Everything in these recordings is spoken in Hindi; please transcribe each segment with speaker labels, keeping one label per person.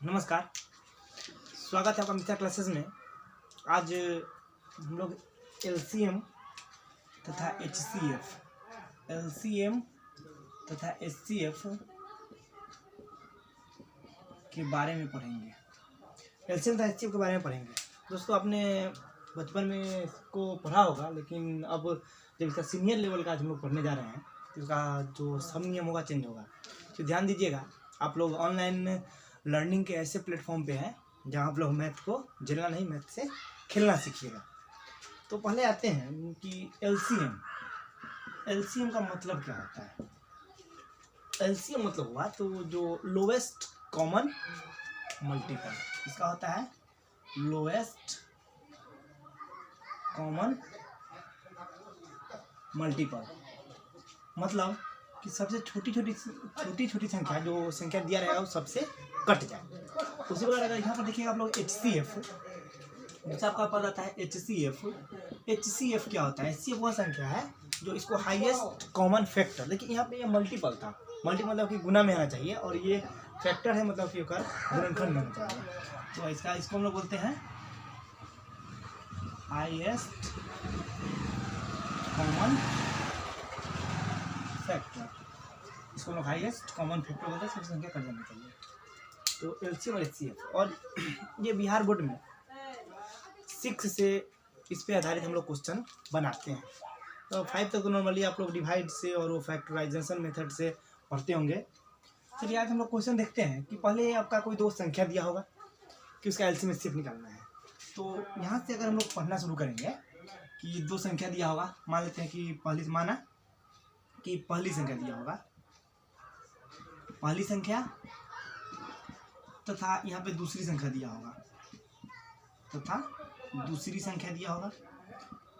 Speaker 1: नमस्कार, स्वागत है आपका मिथिला क्लासेस में। आज हम लोग एलसीएम तथा एलसीएम तथा एचसीएफ के बारे में पढ़ेंगे। एलसीएम तथा एचसीएफ के बारे में पढ़ेंगे। दोस्तों, आपने बचपन में इसको पढ़ा होगा, लेकिन अब जब इसका सीनियर लेवल का आज हम लोग पढ़ने जा रहे हैं तो इसका जो सब नियम होगा चेंज होगा। तो ध्यान दीजिएगा, आप लोग ऑनलाइन लर्निंग के ऐसे प्लेटफॉर्म पे हैं जहाँ आप लोग मैथ को झेलना नहीं, मैथ से खेलना सीखिएगा। तो पहले आते हैं कि एलसीएम का मतलब क्या होता है। एलसीएम मतलब हुआ तो जो लोवेस्ट कॉमन मल्टीपल, इसका होता है लोवेस्ट कॉमन मल्टीपल। मतलब कि सबसे छोटी छोटी संख्या, जो संख्या दिया रहेगा वो सबसे कट जाए। उसी प्रकार अगर यहाँ पर देखिएगा आप लोग एचसीएफ, जैसे आपका पता था है एचसीएफ क्या होता है। एचसीएफ वह संख्या है जो इसको हाईएस्ट कॉमन फैक्टर, देखिए यहाँ पे ये मल्टीपल था, मल्टीपल मतलब कि गुना में आना चाहिए, और ये फैक्टर है मतलब कि गुणनखंड में आना चाहिए। तो इसको हम लोग बोलते हैं हाईएस्ट कॉमन फैक्टर। इसको हम लोग हाईएस्ट कॉमन फैक्टर बोलते हैं, सबसे संख्या कट जानी चाहिए। तो एलसीएम और एचसीएफ, और ये बिहार बोर्ड में 6 से इस पे आधारित हम लोग क्वेश्चन बनाते हैं। तो 5 तक तो नॉर्मली आप लोग डिवाइड से और वो फैक्टराइजेशन मेथड से पढ़ते होंगे। चलिए आज हम लोग क्वेश्चन देखते हैं कि पहले आपका कोई दो संख्या दिया होगा कि उसका एलसीएम एचसीएफ निकालना है। तो यहाँ से अगर हम लोग पढ़ना शुरू करेंगे कि दो संख्या दिया होगा, मान लेते हैं कि पहली संख्या दिया होगा, पहली संख्या तथा यहाँ पे दूसरी संख्या दिया होगा, दूसरी संख्या दिया होगा।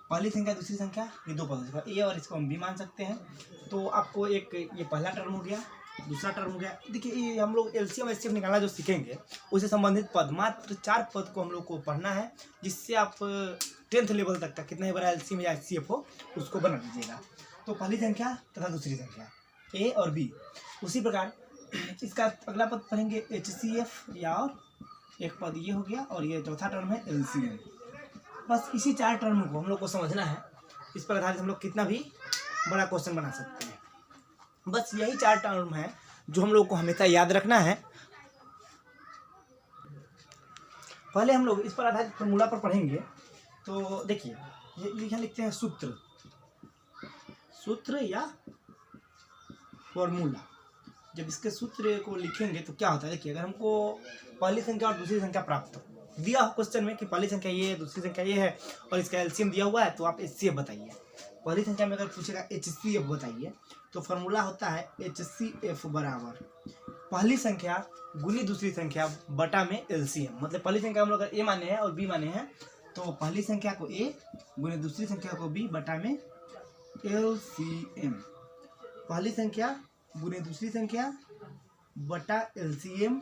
Speaker 1: पहली संख्या दूसरी संख्या, ये दो पद ए और इसको हम भी मान सकते हैं। तो आपको एक ये पहला टर्म हो गया, दूसरा टर्म हो गया। देखिए ये हम लोग एलसीएम एचसीएफ निकालना जो सीखेंगे उससे संबंधित पद, मात्र 4 पद को हम लोग को पढ़ना है, जिससे आप 10th लेवल तक का कितना ही बड़ा एलसीएम या एचसीएफ हो उसको बना लीजिएगा। तो पहली संख्या तथा दूसरी संख्या ए और बी। उसी प्रकार इसका अगला पद पढ़ेंगे एचसीएफ, या और एक पद ये हो गया, और ये चौथा टर्म है एलसीएम। बस इसी 4 टर्म को हम लोग को समझना है। इस पर आधारित हम लोग कितना भी बड़ा क्वेश्चन बना सकते हैं। बस यही 4 टर्म है जो हम लोग को हमेशा याद रखना है। पहले हम लोग इस पर आधारित फॉर्मूला पर पढ़ेंगे। तो देखिए ये लिखते हैं सूत्र या फॉर्मूला। जब इसके सूत्र को लिखेंगे तो क्या होता है, देखिए अगर हमको पहली संख्या और दूसरी संख्या प्राप्त दिया हो क्वेश्चन में कि पहली संख्या ये है, दूसरी संख्या ये है, और इसका एलसीएम दिया हुआ है, तो आप एचसीएफ बताइए। पहली संख्या में अगर पूछेगा एचसीएफ बताइए, तो फॉर्मूला होता है एचसीएफ बराबर पहली संख्या गुनी दूसरी संख्या बटा में एलसीएम। मतलब पहली संख्या हम लोग अगर ए माने हैं और बी माने हैं, तो पहली संख्या को ए गुनी दूसरी संख्या को बी बटा में एलसीएम। पहली संख्या गुने दूसरी संख्या बटा एलसीएम,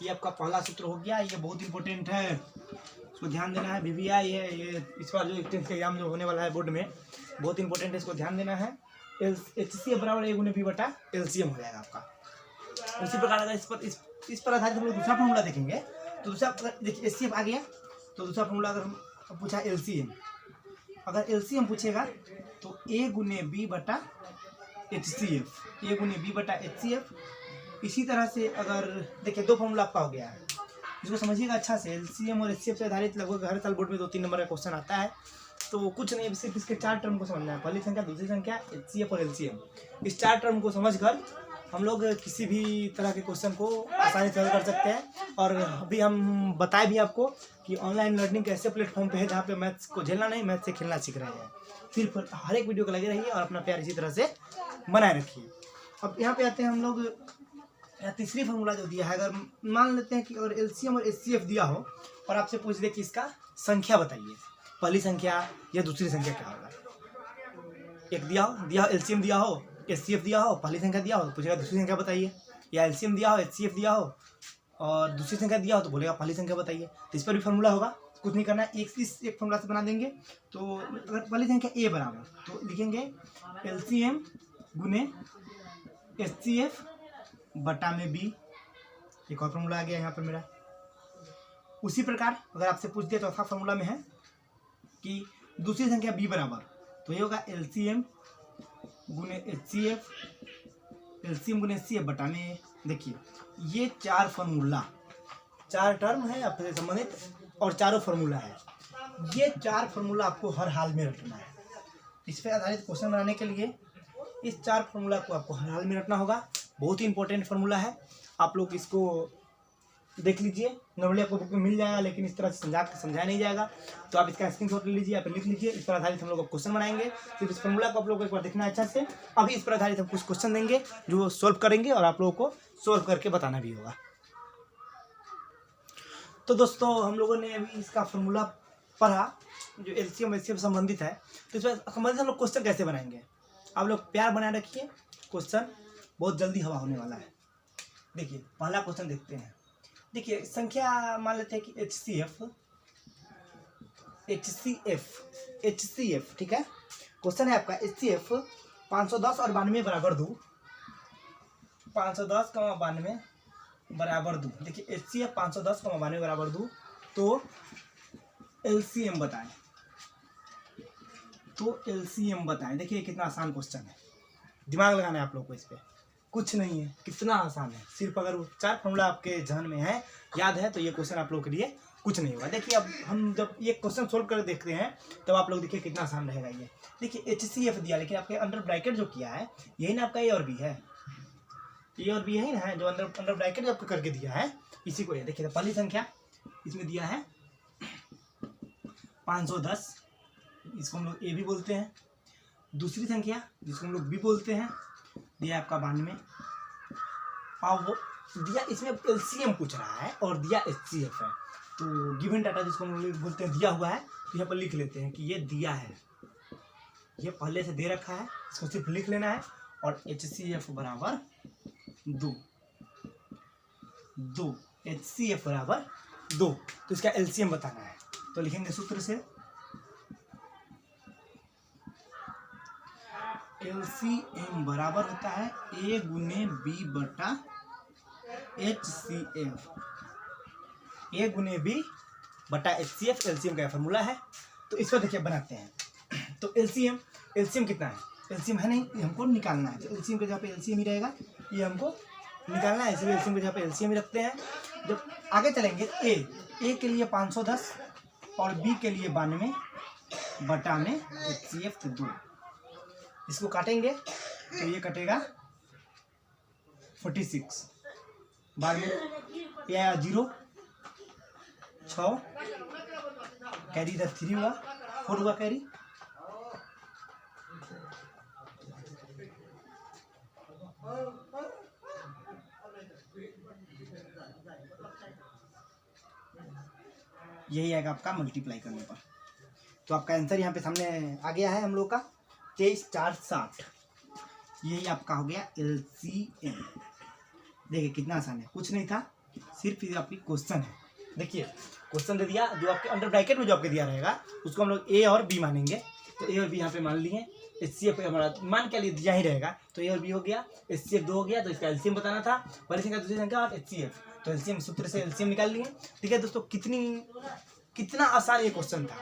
Speaker 1: ये आपका पहला सूत्र हो गया। ये बहुत इंपॉर्टेंट है, इसको ध्यान देना है। VVI है ये, इस बार जो 10th का एग्जाम जो होने वाला है बोर्ड में, बहुत इंपॉर्टेंट है, इसको ध्यान देना है। एचसीएफ बराबर ए गुने बी बटा एलसीएम हो जाएगा आपका। उसी प्रकार अगर इस पर आधारित हम लोग दूसरा फॉर्मूला देखेंगे, तो दूसरा देखिए एचसीएफ आ गया, तो दूसरा फॉर्मूला अगर हम पूछा एलसीएम, अगर एलसीएम पूछेगा तो ए गुने बी बटा एचसीएफ, ए गुने बी बटा एचसीएफ। इसी तरह से अगर देखिए दो फॉर्मूला आपका हो गया है, इसको समझिएगा अच्छा से। एलसीएम और एचसीएफ से आधारित लगभग हर साल बोर्ड में 2-3 नंबर का क्वेश्चन आता है। तो कुछ नहीं, सिर्फ इसके 4 टर्म को समझना है, पहली संख्या दूसरी संख्या एचसीएफ और एलसीएम। इस 4 टर्म को समझकर हम लोग किसी भी तरह के क्वेश्चन को आसानी से हल कर सकते हैं। और अभी हम बताए भी आपको कि ऑनलाइन लर्निंग के ऐसे प्लेटफॉर्म पे है जहाँ पे मैथ्स को झेलना नहीं, मैथ से खेलना सीख रहे हैं। सिर्फ हर एक वीडियो को लगे रहिए और अपना प्यार इसी तरह से बनाए रखिए। अब यहाँ पे आते हैं हम लोग, तीसरी फॉर्मूला जो दिया है, अगर मान लेते हैं कि अगर एलसीएम और एचसीएफ दिया हो और आपसे पूछ दे कि इसका संख्या बताइए, पहली संख्या या दूसरी संख्या क्या होगा। एक दिया हो एलसीएम दिया हो, एचसीएफ दिया हो, पहली संख्या दिया हो तो पूछेगा दूसरी संख्या बताइए, या एलसीएम दिया हो, एचसीएफ दिया हो और दूसरी संख्या दिया हो तो बोलेगा पहली संख्या बताइए। तो इस पर भी फॉर्मूला होगा, कुछ नहीं करना है, एक फॉर्मूला से बना देंगे। तो अगर पहली संख्या ए बराबर, तो लिखेंगे एलसीएम गुने एचसीएफ बटा में बी, एक और फार्मूला आ गया यहाँ पर मेरा। उसी प्रकार अगर आपसे पूछ दिया चौथा फार्मूला में है कि दूसरी संख्या b बराबर, तो ये होगा LCM गुने HCF, LCM गुने HCF बटा में। देखिए ये 4 फार्मूला, 4 टर्म है आपसे संबंधित और चारों फार्मूला है। ये 4 फार्मूला आपको हर हाल में रखना है। इस पर आधारित क्वेश्चन बनाने के लिए इस 4 फार्मूला को आपको हर हाल में रखना होगा। बहुत ही इंपॉर्टेंट फार्मूला है, आप लोग इसको देख लीजिए। नॉर्मली आपको बुक में मिल जाएगा, लेकिन इस तरह से समझाया नहीं जाएगा, तो आप इसका स्क्रीनशॉट ले लीजिए या फिर लिख लीजिए। इस पर आधारित हम लोग क्वेश्चन बनाएंगे, सिर्फ इस फार्मूला को आप लोगों को एक बार देखना है अच्छा से। अभी इस पर आधारित हम कुछ क्वेश्चन देंगे जो सॉल्व करेंगे और आप लोगों को सॉल्व करके बताना भी होगा। तो दोस्तों हम लोगों ने अभी इसका फार्मूला पढ़ा जो LCM HCF संबंधित है। तो इस पर संबंधित हम लोग क्वेश्चन कैसे बनाएंगे, आप लोग प्यार बनाए रखिए, क्वेश्चन बहुत जल्दी हवा होने वाला है। देखिए पहला क्वेश्चन देखते हैं। देखिए संख्या मान लेते हैं कि HCF, ठीक है। क्वेश्चन है आपका HCF 510 और 92 बराबर 2, 510 का 92 बराबर 2। देखिए HCF 510 का 92 बराबर 2, तो LCM बताएं, देखिए कितना आसान क्वेश्चन है, दिमाग लगाना है आप लोग को, इस पर कुछ नहीं है, कितना आसान है। सिर्फ अगर वो 4 फार्मूला आपके ध्यान में है, याद है, तो ये क्वेश्चन आप लोगों के लिए कुछ नहीं हुआ। देखिए अब हम जब ये क्वेश्चन सोल्व कर देखते हैं तब आप लोग देखिए कितना आसान रहेगा ये। देखिए HCF दिया, लेकिन आपके अंडर ब्रैकेट जो किया है यही ना आपका A और B है, A और B है ना, जो अंडर ब्रैकेट आपको करके दिया है इसी को। ये देखिए पहली संख्या इसमें दिया है 510, इसको हम लोग A भी बोलते हैं। दूसरी संख्या जिसको हम लोग B बोलते हैं दिया आपका 92, और वो दिया इसमें LCM पूछ रहा है और दिया HCF है। तो गिवन डाटा जिसको हम लोग बोलते हैं दिया हुआ है, तो यहाँ पर लिख लेते हैं कि ये दिया है, ये पहले से दे रखा है, इसको सिर्फ लिख लेना है। और HCF बराबर 2, HCF बराबर 2, तो इसका LCM बताना है। तो लिखेंगे सूत्र से LCM बराबर होता है A गुने B बटा HCF, A गुने B बटा HCF LCM का फार्मूला है। तो इस पर देखिए बनाते हैं। तो LCM कितना है, LCM है नहीं, ये हमको निकालना है। तो LCM के जगह पे LCM ही रहेगा, ये हमको निकालना है, इसलिए LCM के जगह पे LCM ही रखते हैं। जब आगे चलेंगे A के लिए 510 और B के लिए 92 बटा में HCF 2, इसको काटेंगे तो ये कटेगा 46, बाद में ये आया 0, 6 कैरी इधर 3 हुआ, 4 हुआ कैरी, यही आएगा आपका मल्टीप्लाई करने पर। तो आपका आंसर यहाँ पे सामने आ गया है हम लोग का 23, 4, 60, यही आपका हो गया LCM। देखिए कितना आसान है, कुछ नहीं था, सिर्फ ये आपकी क्वेश्चन है। देखिए क्वेश्चन दे दिया, जो आपके अंडर ब्रैकेट में जो आपके दिया रहेगा उसको हम लोग A और B मानेंगे। तो A और B यहाँ पे मान लिए, HCF हमारा मान के लिए दिया ही रहेगा, तो A और B हो गया, HCF 2 हो गया, तो इसका LCM बताना था, पहली संख्या दूसरी संख्या और HCF, तो LCM सूत्र से LCM निकाल लिए। ठीक है दोस्तों, कितना आसान ये क्वेश्चन था।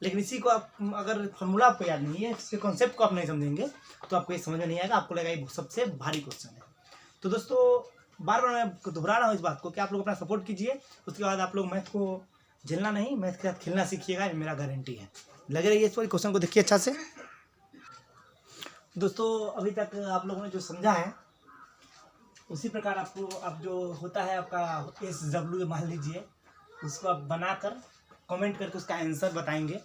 Speaker 1: लेकिन इसी को आप अगर फॉर्मूला आपको याद नहीं है, इसके कॉन्सेप्ट को आप नहीं समझेंगे तो आपको ये समझ में नहीं आएगा, आपको लगेगा ये सबसे भारी क्वेश्चन है। तो दोस्तों बार बार मैं दोहरा रहा हूँ इस बात को कि आप लोग अपना सपोर्ट कीजिए, उसके बाद आप लोग मैथ को झेलना नहीं, मैथ के साथ खेलना सीखिएगा, ये मेरा गारंटी है। लगे रहिए इस पर, क्वेश्चन को देखिए अच्छा से। दोस्तों अभी तक आप लोगों ने जो समझा है उसी प्रकार आपको अब जो होता है आपका SW मान लीजिए, उसको आप बनाकर कमेंट करके उसका आंसर बताएंगे,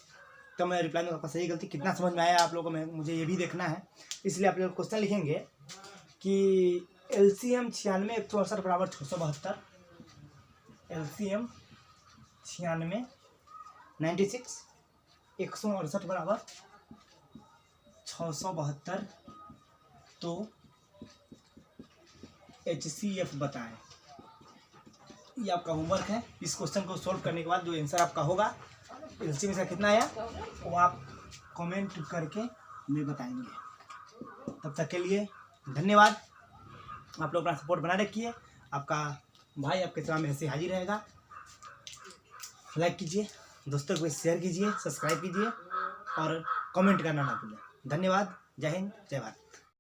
Speaker 1: तो मैं रिप्लाई में आपका सही गलती कितना समझ में आया आप लोगों को मुझे ये भी देखना है। इसलिए आप लोग क्वेश्चन लिखेंगे कि LCM 96 168 बराबर 672, LCM 96 96 168 बराबर 672, तो HCF बताएं। ये आपका होमवर्क है। इस क्वेश्चन को सॉल्व करने के बाद जो आंसर आपका होगा LCM का कितना आया वो आप कमेंट करके हमें बताएंगे। तब तक के लिए धन्यवाद। आप लोग अपना सपोर्ट बना रखिए। आपका भाई आपके सामने ऐसे हाजिर रहेगा। लाइक कीजिए, दोस्तों को शेयर कीजिए, सब्सक्राइब कीजिए और कमेंट करना ना भूलें। धन्यवाद। जय हिंद, जय भारत।